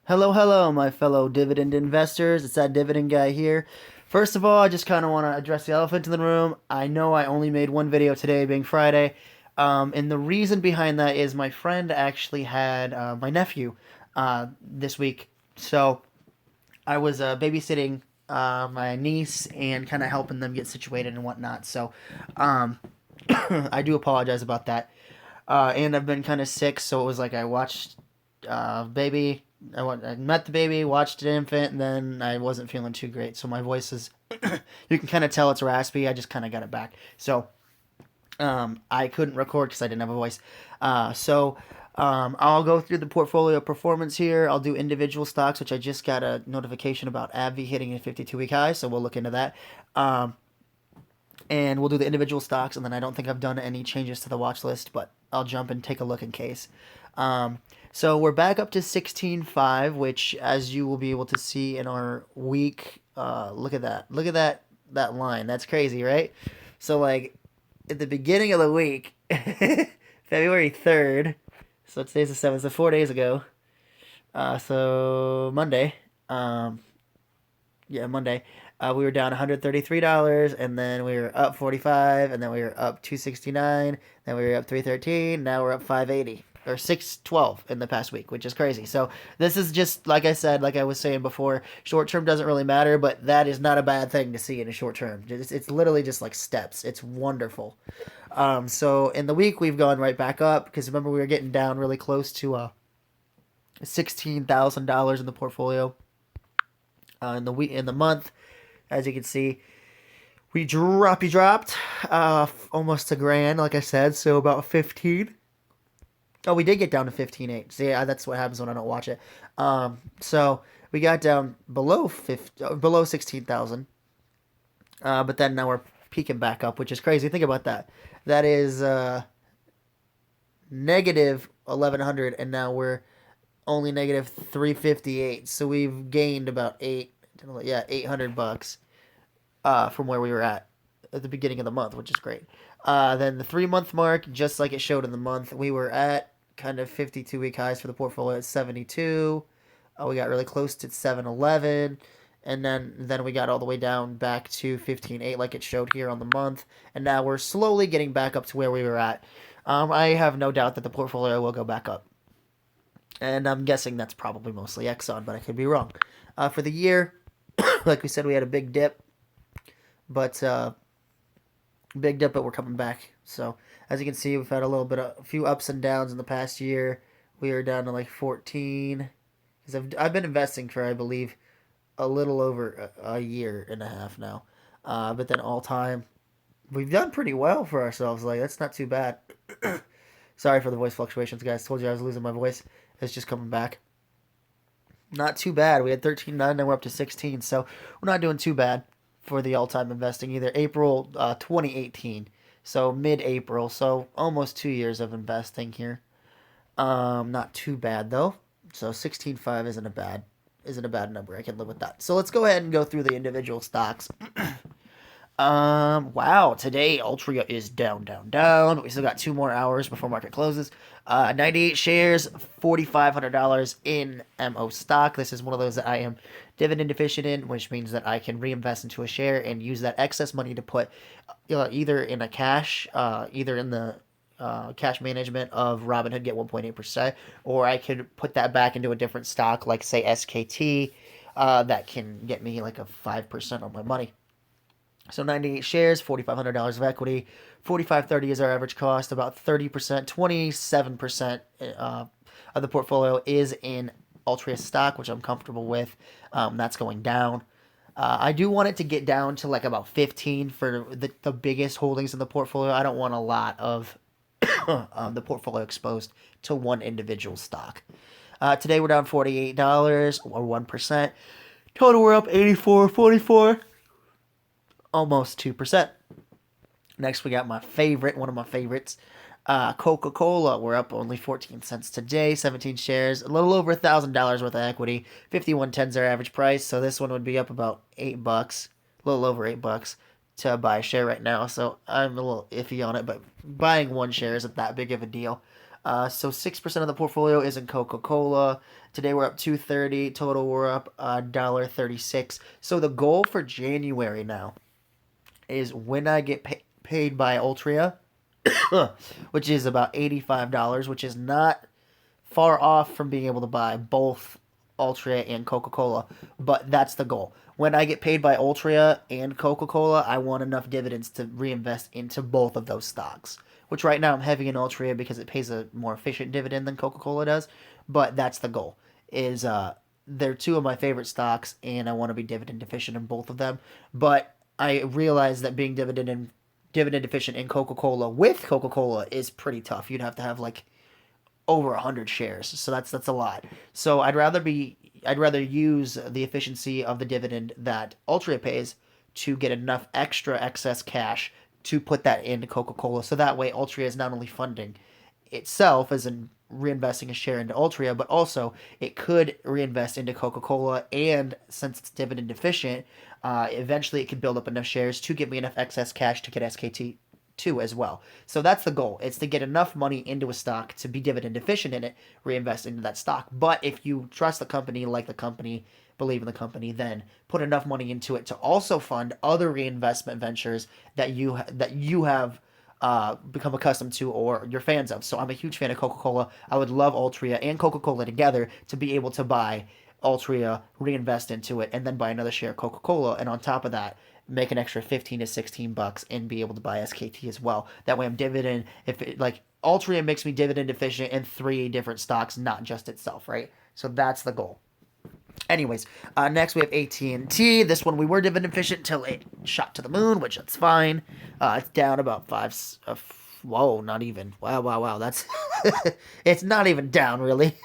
Hello, hello, my fellow dividend investors. It's that dividend guy here. First of all, I just kind of want to address the elephant in the room. I know I only made one video today, being Friday. And the reason behind that is my friend actually had my nephew this week. So I was babysitting my niece and kind of helping them get situated and whatnot. So um, I do apologize about that. And I've been kind of sick, so it was like I watched baby. I met the baby, watched the infant, and then I wasn't feeling too great. So my voice is, you can kind of tell it's raspy. I just kind of got it back. So I couldn't record because I didn't have a voice. I'll go through the portfolio performance here. I'll do individual stocks, which I just got a notification about AbbVie hitting a 52-week high, so we'll look into that. And we'll do the individual stocks, and then I don't think I've done any changes to the watch list, but I'll jump and take a look in case. So we're back up to 16.5, which, as you will be able to see in our week, look at that. Look at that line. That's crazy, right? So, like, at the beginning of the week, February 3rd, so today's the 7th, so 4 days ago, so Monday, Monday, we were down $133, and then we were up 45, and then we were up 269, then we were up 313. Now we're up 580 or 612 in the past week, which is crazy. So this is just like I said, like I was saying before, short term doesn't really matter, but that is not a bad thing to see in a short term. It's literally just like steps. It's wonderful. So in the week we've gone right back up because remember we were getting down really close to $16,000 in the portfolio. In the month, as you can see, we dropped almost a grand, like I said, so about 15. Oh, we did get down to 15.8. See, that's what happens when I don't watch it. So we got down below 16,000, but then now we're peaking back up, which is crazy. Think about that. That is negative 1,100, and now we're only negative 358. So we've gained about 800 bucks from where we were at the beginning of the month, which is great. Then the 3 month mark, just like it showed in the month, we were at kind of 52-week highs for the portfolio at 72. We got really close to 711, and then we got all the way down back to 15.8 like it showed here on the month, and now we're slowly getting back up to where we were at. I have no doubt that the portfolio will go back up, and I'm guessing that's probably mostly Exxon, but I could be wrong. For the year, like we said, we had a but we're coming back. So as you can see, we've had a few ups and downs in the past year. We are down to like 14 because I've been investing for I believe a little over a year and a half now. But then all time, we've done pretty well for ourselves. Like that's not too bad. Sorry for the voice fluctuations, guys. Told you I was losing my voice. It's just coming back. Not too bad. We had 13.9, now we're up to 16. So we're not doing too bad for the all-time investing either. April 2018, so mid-April, so almost 2 years of investing here. Not too bad though. So 16.5 isn't a bad number. I can live with that. So let's go ahead and go through the individual stocks. Wow, today Altria is down, down, down, but we still got 2 more hours before market closes. 98 shares, $4,500 in MO stock. This is one of those that I am dividend deficient in, which means that I can reinvest into a share and use that excess money to put either in either in the cash management of Robinhood, get 1.8%, or I could put that back into a different stock, like say SKT, that can get me like a 5% on my money. So 98 shares, $4,500 of equity, 45.30 is our average cost. About 30%, 27% of the portfolio is in Altria stock, which I'm comfortable with. That's going down. I do want it to get down to like about 15 for the biggest holdings in the portfolio. I don't want a lot of the portfolio exposed to one individual stock. Today we're down $48 or 1%. Total we're up 84.44. Almost 2%. Next, we got one of my favorites, Coca-Cola. We're up only 14 cents today, 17 shares, a little over $1,000 worth of equity. 51.10 is our average price, so this one would be up about $8, a little over $8 to buy a share right now. So I'm a little iffy on it, but buying one share isn't that big of a deal. So 6% of the portfolio is in Coca-Cola. Today we're up 230. Total we're up $1.36. So the goal for January now is when I get paid by Altria, which is about $85, which is not far off from being able to buy both Altria and Coca-Cola, but that's the goal. When I get paid by Altria and Coca-Cola, I want enough dividends to reinvest into both of those stocks. Which right now I'm heavy in Altria because it pays a more efficient dividend than Coca-Cola does, but that's the goal. Is they're two of my favorite stocks, and I want to be dividend efficient in both of them. But I realize that being dividend efficient in Coca-Cola with Coca-Cola is pretty tough. You'd have to have like over 100 shares. So that's a lot. So I'd rather use the efficiency of the dividend that Altria pays to get enough extra excess cash to put that into Coca-Cola. So that way Altria is not only funding itself as in reinvesting a share into Altria, but also it could reinvest into Coca-Cola, and since it's dividend efficient, eventually it could build up enough shares to give me enough excess cash to get SKT too as well. So that's the goal. It's to get enough money into a stock to be dividend efficient in it, reinvest into that stock. But if you trust the company, like the company, believe in the company, then put enough money into it to also fund other reinvestment ventures that you have become accustomed to or you're fans of. So I'm a huge fan of Coca-Cola. I would love Altria and Coca-Cola together to be able to buy Altria, reinvest into it, and then buy another share of Coca-Cola, and on top of that, make an extra 15 to 16 bucks and be able to buy SKT as well. That way I'm dividend, if it, like Altria makes me dividend efficient in 3 different stocks, not just itself, right? So that's the goal. Anyways, next we have AT&T. This one we were dividend efficient until it shot to the moon, which that's fine. It's down about whoa, not even. Wow. That's it's not even down really.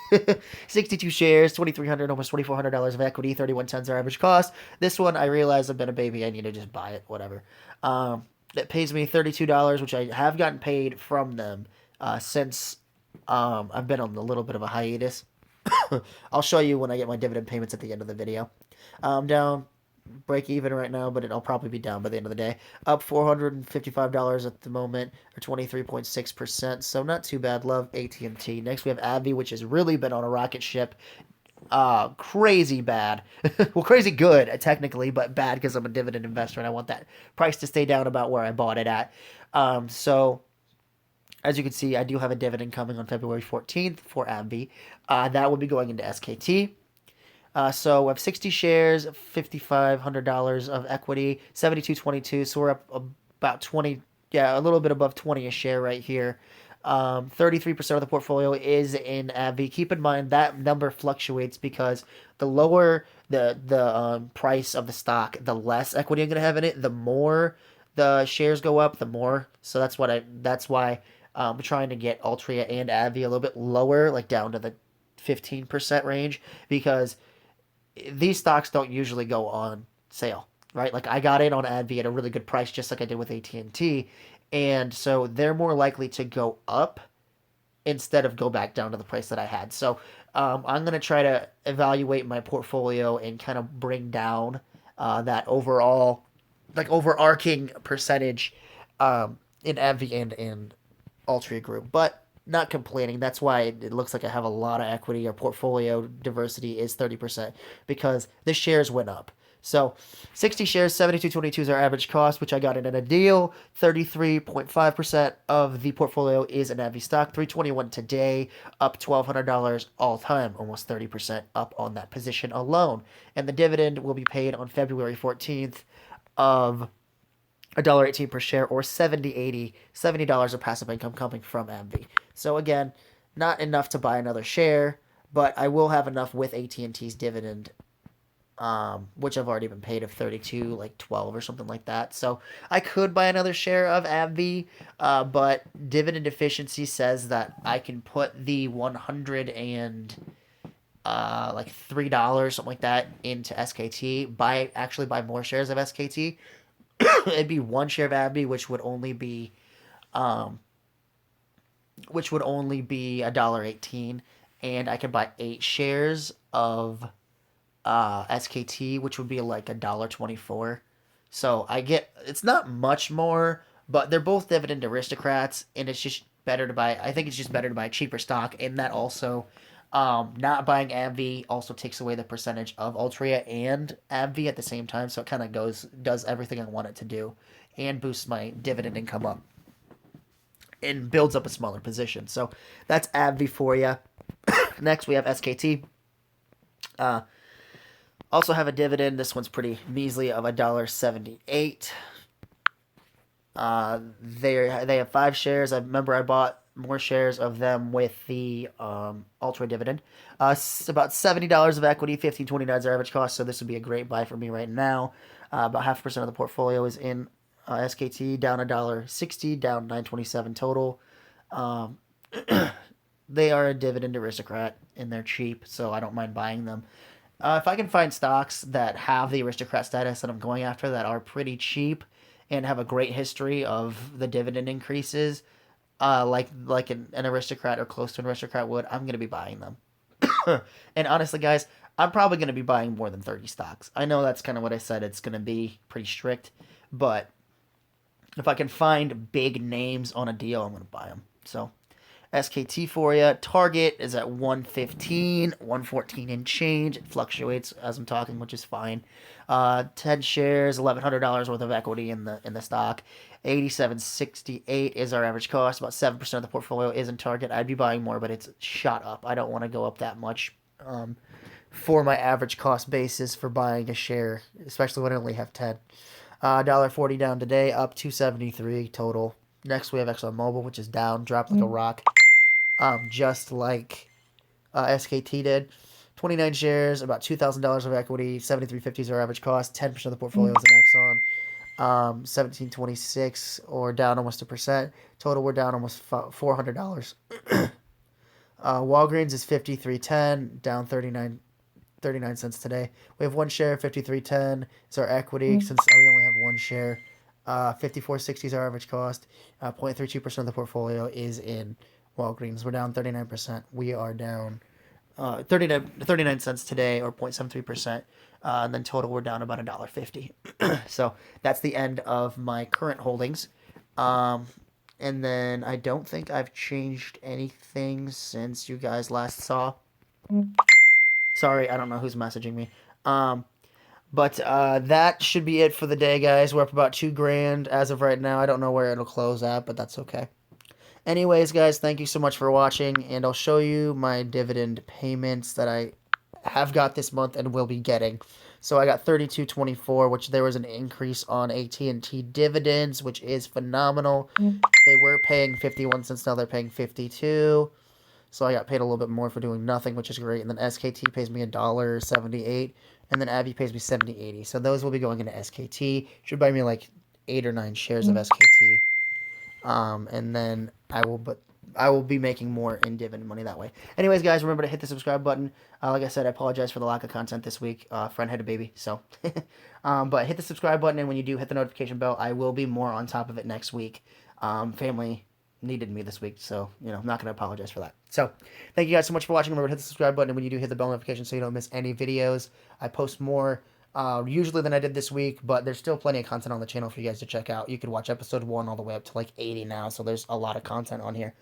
62 shares, 2,300, almost $2,400 of equity, 31 cents our average cost. This one I realize I've been a baby. I need to just buy it. Whatever. It pays me $32, which I have gotten paid from them since I've been on a little bit of a hiatus. I'll show you when I get my dividend payments at the end of the video. I'm down break even right now, but it'll probably be down by the end of the day. Up $455 at the moment, or 23.6%. So not too bad. Love AT&T. Next we have AbbVie, which has really been on a rocket ship. Crazy bad. Well, crazy good technically, but bad because I'm a dividend investor and I want that price to stay down about where I bought it at. So as you can see, I do have a dividend coming on February 14th for AbbVie. That will be going into SKT. So we have 60 shares, $5,500 of equity, 72.22. So we're up about 20, yeah, a little bit above 20 a share right here. 33% of the portfolio is in AbbVie. Keep in mind that number fluctuates because the lower the price of the stock, the less equity I'm gonna have in it. The more the shares go up, the more. So that's why I'm trying to get Altria and AbbVie a little bit lower, like down to the 15% range, because these stocks don't usually go on sale, right? Like I got in on AbbVie at a really good price, just like I did with AT&T, and so they're more likely to go up instead of go back down to the price that I had. So I'm gonna try to evaluate my portfolio and kind of bring down that overall, like overarching percentage in AbbVie and in Altria Group, but not complaining. That's why it looks like I have a lot of equity. Or portfolio diversity is 30% because the shares went up. So 60 shares, 72.22 is our average cost, which I got in a deal. 33.5% of the portfolio is an AbbVie stock. 321 today, up $1,200 all time, almost 30% up on that position alone. And the dividend will be paid on February 14th of $1.18 per share, or $70 of passive income coming from AbbVie. So again, not enough to buy another share, but I will have enough with AT&T's dividend, which I've already been paid of 32, like 12 or something like that. So I could buy another share of AbbVie, but dividend efficiency says that I can put the 100 and like $3, something like that, into SKT. Actually buy more shares of SKT. It'd be 1 share of AbbVie, which would only be $1.18, and I could buy 8 shares of SKT, which would be like $1.24. So it's not much more, but they're both dividend aristocrats, and it's just better to buy. I think it's just better to buy a cheaper stock, and that also, not buying AbbVie also takes away the percentage of Altria and AbbVie at the same time. So it kind of does everything I want it to do, and boosts my dividend income up, and builds up a smaller position. So that's AbbVie for you. Next we have SKT. Also have a dividend. This one's pretty measly of $1.78. They have 5 shares. I remember I bought more shares of them with the Ultra dividend. About $70 of equity, 15.29 is their average cost. So this would be a great buy for me right now. About 0.5% of the portfolio is in SKT, down $1.60, down 9.27 total. They are a dividend aristocrat and they're cheap, so I don't mind buying them. If I can find stocks that have the aristocrat status that I'm going after that are pretty cheap and have a great history of the dividend increases, like an aristocrat or close to an aristocrat would, I'm going to be buying them. And honestly, guys, I'm probably going to be buying more than 30 stocks. I know that's kind of what I said. It's going to be pretty strict, but if I can find big names on a deal, I'm going to buy them. So SKT for you. Target is at 115, 114 and change. It fluctuates as I'm talking, which is fine. 10 shares, $1,100 worth of equity in the stock. 87.68 is our average cost. About 7% of the portfolio is in Target. I'd be buying more, but it's shot up. I don't want to go up that much for my average cost basis for buying a share, especially when I only have 10. $1.40 down today, up 273 total. Next, we have ExxonMobil, which is down, dropped like a rock, just like SKT did. 29 shares, about $2,000 of equity, 73.50 is our average cost. 10% of the portfolio is in Exxon. 17.26, or down almost 1%. Total, we're down almost $400. Walgreens is 53.10, down 39 cents today. We have 1 share, 53.10 is our equity, since we only have 1 share. 54.60 is our average cost. 0.32% of the portfolio is in Walgreens. We're down 39%. We are down 39 cents today, or 0.73%. And then total, we're down about $1.50. So that's the end of my current holdings. And then I don't think I've changed anything since you guys last saw. Sorry, I don't know who's messaging me. But that should be it for the day, guys. We're up about $2,000 as of right now. I don't know where it'll close at, but that's okay. Anyways, guys, thank you so much for watching, and I'll show you my dividend payments that I have got this month and will be getting. So I got $32.24, which there was an increase on AT&T dividends, which is phenomenal. They were paying 51 cents, now they're paying 52. So I got paid a little bit more for doing nothing, which is great. And then SKT pays me $1.78, and then AbbVie pays me $70.80. So those will be going into SKT. Should buy me like 8 or 9 shares of SKT. And then I will be making more in dividend money that way. Anyways, guys, remember to hit the subscribe button. Like I said, I apologize for the lack of content this week. Friend had a baby, so. But hit the subscribe button, and when you do, hit the notification bell. I will be more on top of it next week. Family needed me this week, so, I'm not going to apologize for that. So, thank you guys so much for watching. Remember to hit the subscribe button, and when you do, hit the bell notification so you don't miss any videos. I post more usually than I did this week, but there's still plenty of content on the channel for you guys to check out. You can watch episode 1 all the way up to like 80 now, so there's a lot of content on here.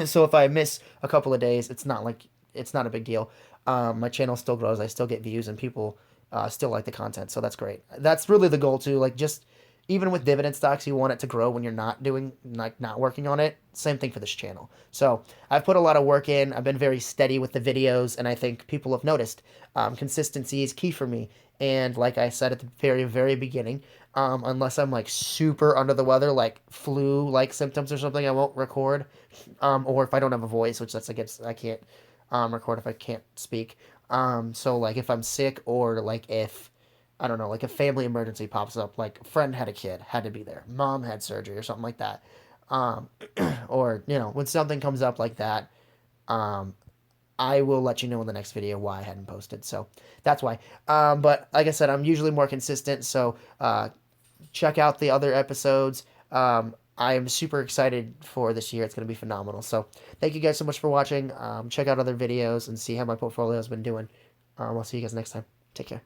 So if I miss a couple of days, it's not a big deal. My channel still grows, I still get views, and people still like the content, so that's great. That's really the goal too. Like, just even with dividend stocks, you want it to grow when you're not working on it. Same thing for this channel. So I've put a lot of work in. I've been very steady with the videos, and I think people have noticed. Consistency is key for me. And like I said at the very, very beginning, unless I'm like super under the weather, like flu-like symptoms or something, I won't record. Or if I don't have a voice, which that's against, I can't record if I can't speak. So like if I'm sick, or like if, I don't know, like a family emergency pops up, like a friend had a kid, had to be there, mom had surgery or something like that. Or, when something comes up like that, I will let you know in the next video why I hadn't posted. So that's why. But like I said, I'm usually more consistent. So check out the other episodes. I am super excited for this year. It's going to be phenomenal. So thank you guys so much for watching. Check out other videos and see how my portfolio has been doing. I'll see you guys next time. Take care.